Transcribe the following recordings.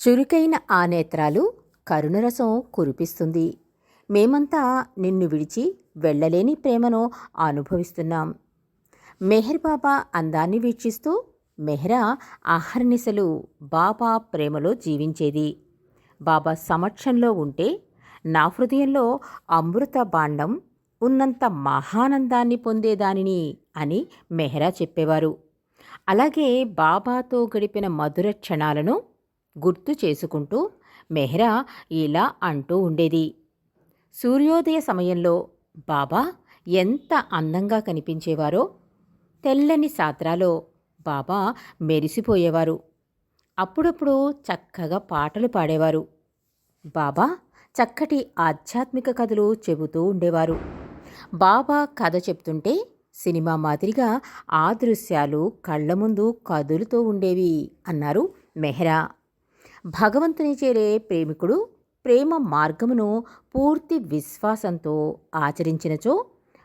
చురుకైన ఆ నేత్రాలు కరుణరసం కురిపిస్తుంది. మేమంతా నిన్ను విడిచి వెళ్ళలేని ప్రేమను అనుభవిస్తున్నాం. మెహర్ బాబా అందాన్ని వీక్షిస్తూ మెహ్రా అహర్నిశలు బాబా ప్రేమలో జీవించేది. బాబా సమక్షంలో ఉంటే నా హృదయంలో అమృత భాండం ఉన్నంత మహానందాన్ని పొందేదానిని అని మెహ్రా చెప్పేవారు. అలాగే బాబాతో గడిపిన మధుర క్షణాలను గుర్తు చేసుకుంటూ మెహ్రా ఇలా అంటూ ఉండేది. సూర్యోదయ సమయంలో బాబా ఎంత అందంగా కనిపించేవారో, తెల్లని సాత్రాలో బాబా మెరిసిపోయేవారు. అప్పుడప్పుడు చక్కగా పాటలు పాడేవారు. బాబా చక్కటి ఆధ్యాత్మిక కథలు చెబుతూ ఉండేవారు. బాబా కథ చెప్తుంటే సినిమా మాదిరిగా ఆ దృశ్యాలు కళ్ళ ముందు కదులుతూ ఉండేవి అన్నారు మెహ్రా. భగవంతుని చేరే ప్రేమికుడు ప్రేమ మార్గమును పూర్తి విశ్వాసంతో ఆచరించినచో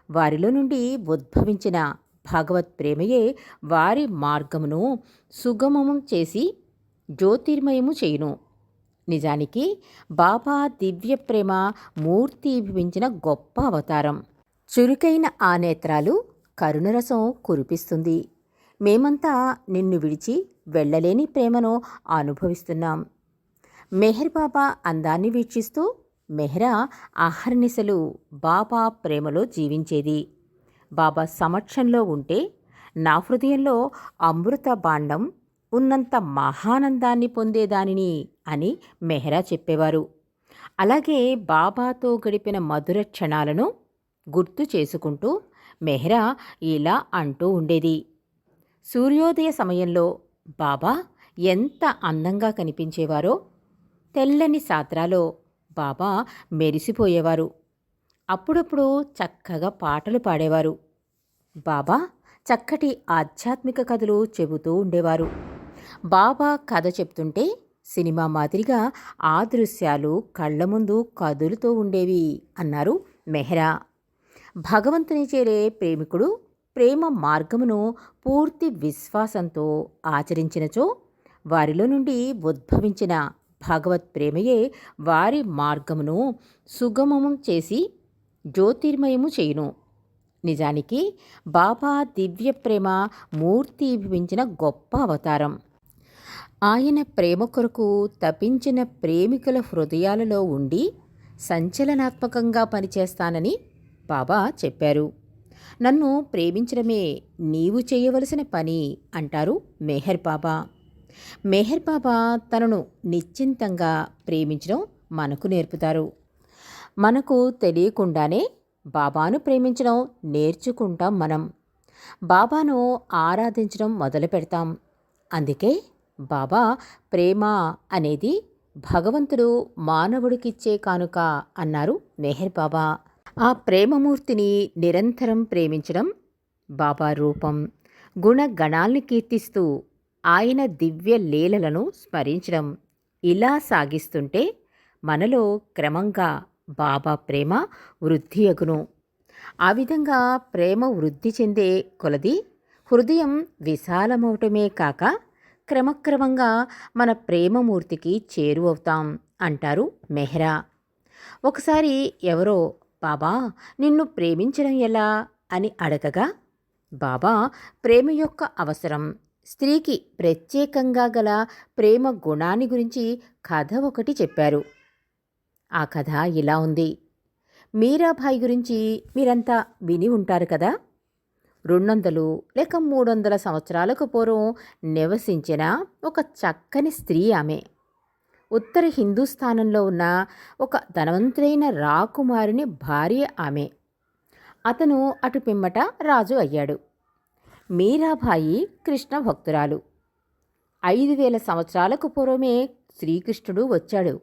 వారిలో నుండి ఉద్భవించిన భగవత్ ప్రేమయే వారి మార్గమును సుగమము చేసి జ్యోతిర్మయము చేయును. నిజానికి బాబా దివ్య ప్రేమ మూర్తీభవించిన గొప్ప అవతారం. చురుకైన ఆ నేత్రాలు కరుణరసం కురిపిస్తుంది. మేమంతా నిన్ను విడిచి వెళ్ళలేని ప్రేమను అనుభవిస్తున్నాం. మెహర్ బాబా అందాన్ని వీక్షిస్తూ మెహ్రా అహర్నిశలు బాబా ప్రేమలో జీవించేది. బాబా సమక్షంలో ఉంటే నా హృదయంలో అమృత భాండం ఉన్నంత మహానందాన్ని పొందేదానిని అని మెహ్రా చెప్పేవారు. అలాగే బాబాతో గడిపిన మధుర క్షణాలను గుర్తు చేసుకుంటూ మెహ్రా ఇలా అంటూ ఉండేది. సూర్యోదయ సమయంలో బాబా ఎంత అందంగా కనిపించేవారో, తెల్లని సాత్రాలో బాబా మెరిసిపోయేవారు. అప్పుడప్పుడు చక్కగా పాటలు పాడేవారు. బాబా చక్కటి ఆధ్యాత్మిక కథలు చెబుతూ ఉండేవారు. బాబా కథ చెప్తుంటే సినిమా మాదిరిగా ఆ దృశ్యాలు కళ్ళ ముందు కదులుతూ ఉండేవి అన్నారు మెహ్రా. భగవంతుని చేరే ప్రేమికుడు ప్రేమ మార్గమును పూర్తి విశ్వాసంతో ఆచరించినచో వారిలో నుండి ఉద్భవించిన భగవత్ ప్రేమయే వారి మార్గమును సుగమము చేసి జ్యోతిర్మయము చేయును. నిజానికి బాబా దివ్య ప్రేమ మూర్తీభవించిన గొప్ప అవతారం. ఆయన ప్రేమ కొరకు తపించిన ప్రేమికుల హృదయాలలో ఉండి సంచలనాత్మకంగా పనిచేస్తానని బాబా చెప్పారు. నన్ను ప్రేమించడమే నీవు చేయవలసిన పని అంటారు మెహర్ బాబా. మెహర్ బాబా తనను నిశ్చింతంగా ప్రేమించడం మనకు నేర్పుతారు. మనకు తెలియకుండానే బాబాను ప్రేమించడం నేర్చుకుంటాం మనం. బాబాను ఆరాధించడం మొదలు పెడతాం. అందుకే బాబా ప్రేమ అనేది భగవంతుడు మానవుడికిచ్చే కానుక అన్నారు మెహర్ బాబా. ఆ ప్రేమమూర్తిని నిరంతరం ప్రేమించడం, బాబా రూపం, గుణగణాల్ని కీర్తిస్తూ ఆయన దివ్య లీలలను స్మరించడం ఇలా సాగిస్తుంటే మనలో క్రమంగా బాబా ప్రేమ వృద్ధి అగును. ఆ విధంగా ప్రేమ వృద్ధి చెందే కొలది హృదయం విశాలమవటమే కాక క్రమక్రమంగా మన ప్రేమమూర్తికి చేరువవుతాం అంటారు మెహ్రా. ఒకసారి ఎవరో బాబా నిన్ను ప్రేమించడం ఎలా అని అడగగా బాబా ప్రేమ యొక్క అవసరం, స్త్రీకి ప్రత్యేకంగా గల ప్రేమ గుణాన్ని గురించి కథ ఒకటి చెప్పారు. ఆ కథ ఇలా ఉంది. మీరాబాయి గురించి మీరంతా విని ఉంటారు కదా. 200 లేక 300 సంవత్సరాలకు పూర్వం నివసించిన ఒక చక్కని స్త్రీ ఆమె. ఉత్తర హిందూస్థానంలో ఉన్న ఒక ధనవంతుడైన రాకుమారుని భార్య ఆమె. అతను అటు పిమ్మట రాజు అయ్యాడు. మీరాబాయి కృష్ణ భక్తురాలు. 5000 సంవత్సరాలకు పూర్వమే శ్రీకృష్ణుడు వచ్చాడు.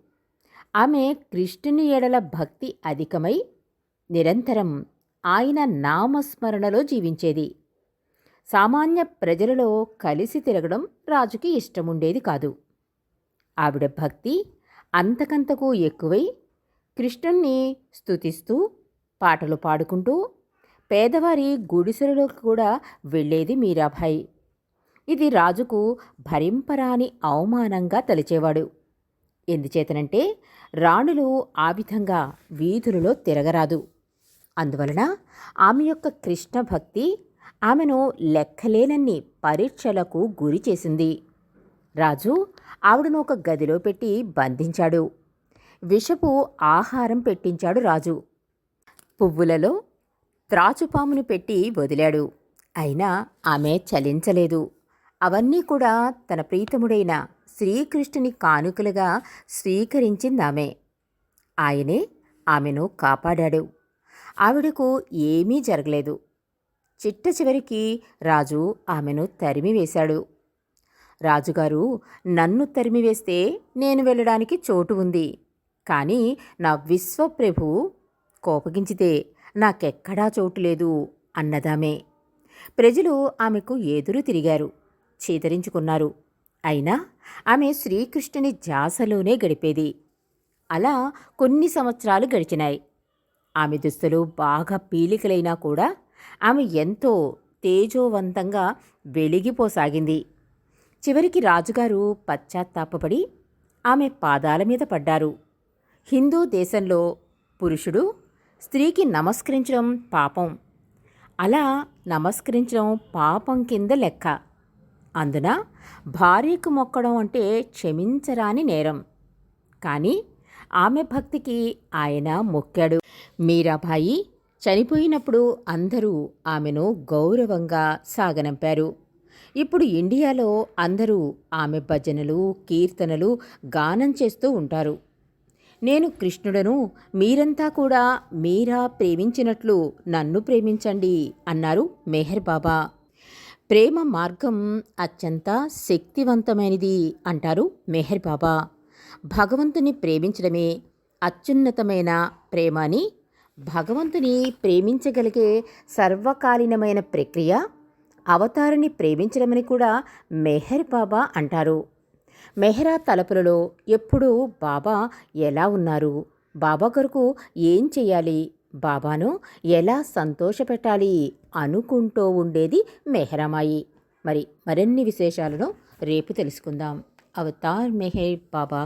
ఆమె కృష్ణుని ఎడల భక్తి అధికమై నిరంతరం ఆయన నామస్మరణలో జీవించేది. సామాన్య ప్రజలలో కలిసి తిరగడం రాజుకి ఇష్టముండేది కాదు. ఆవిడ భక్తి అంతకంతకు ఎక్కువై కృష్ణుణ్ణి స్తుతిస్తూ పాటలు పాడుకుంటూ పేదవారి గుడిసెలలోకి కూడా వెళ్ళేది మీరాబాయి. ఇది రాజుకు భరింపరాని అవమానంగా తలిచేవాడు. ఎందుచేతనంటే రాణులు ఆ విధంగా వీధులలో తిరగరాదు. అందువలన ఆమె యొక్క కృష్ణ భక్తి ఆమెను లెక్కలేనన్ని పరీక్షలకు గురి చేసింది. రాజు ఆవిడను ఒక గదిలో పెట్టి బంధించాడు. విషపు ఆహారం పెట్టించాడు రాజు. పువ్వులలో త్రాచుపామును పెట్టి వదిలాడు. అయినా ఆమె చలించలేదు. అవన్నీ కూడా తన ప్రీతముడైన శ్రీకృష్ణుని కానుకలుగా స్వీకరించిందామె. ఆయనే ఆమెను కాపాడాడు. ఆవిడకు ఏమీ జరగలేదు. చిట్ట చివరికి రాజు ఆమెను తరిమివేశాడు. రాజుగారు, నన్ను తరిమివేస్తే నేను వెళ్ళడానికి చోటు ఉంది. కానీ నా విశ్వప్రభు కోపగించితే నాకెక్కడా చోటు లేదు అన్నదామే. ప్రజలు ఆమెకు ఎదురు తిరిగారు, చీదరించుకున్నారు. అయినా ఆమె శ్రీకృష్ణుని ధ్యాసలోనే గడిపేది. అలా కొన్ని సంవత్సరాలు గడిచినాయి. ఆమె దుస్తులు బాగా పీలికలైనా కూడా ఆమె ఎంతో తేజోవంతంగా వెలిగిపోసాగింది. చివరికి రాజుగారు పశ్చాత్తాపపడి ఆమె పాదాల మీద పడ్డారు. హిందూ దేశంలో పురుషుడు స్త్రీకి నమస్కరించడం పాపం. అలా నమస్కరించడం పాపం కింద లెక్క. అందున భార్యకు మొక్కడం అంటే క్షమించరాని నేరం. కానీ ఆమె భక్తికి ఆయన మొక్కాడు. మీరాబాయి చనిపోయినప్పుడు అందరూ ఆమెను గౌరవంగా సాగనంపారు. ఇప్పుడు ఇండియాలో అందరూ ఆమె భజనలు, కీర్తనలు గానం చేస్తూ ఉంటారు. నేను కృష్ణుడను, మీరంతా కూడా మీరా ప్రేమించినట్లు నన్ను ప్రేమించండి అన్నారు మెహర్ బాబా. ప్రేమ మార్గం అత్యంత శక్తివంతమైనది అంటారు మెహర్ బాబా. భగవంతుని ప్రేమించడమే అత్యున్నతమైన ప్రేమ అని, భగవంతుని ప్రేమించగలిగే సర్వకాలీనమైన ప్రక్రియ అవతారిని ప్రేమించడమని కూడా మెహర్ బాబా అంటారు. మెహరా తలుపులలో ఎప్పుడూ బాబా ఎలా ఉన్నారు, బాబా కొరకు ఏం చెయ్యాలి, బాబాను ఎలా సంతోషపెట్టాలి అనుకుంటూ ఉండేది మెహరామాయి. మరిన్ని విశేషాలను రేపు తెలుసుకుందాం. అవతార్ మెహర్ బాబా.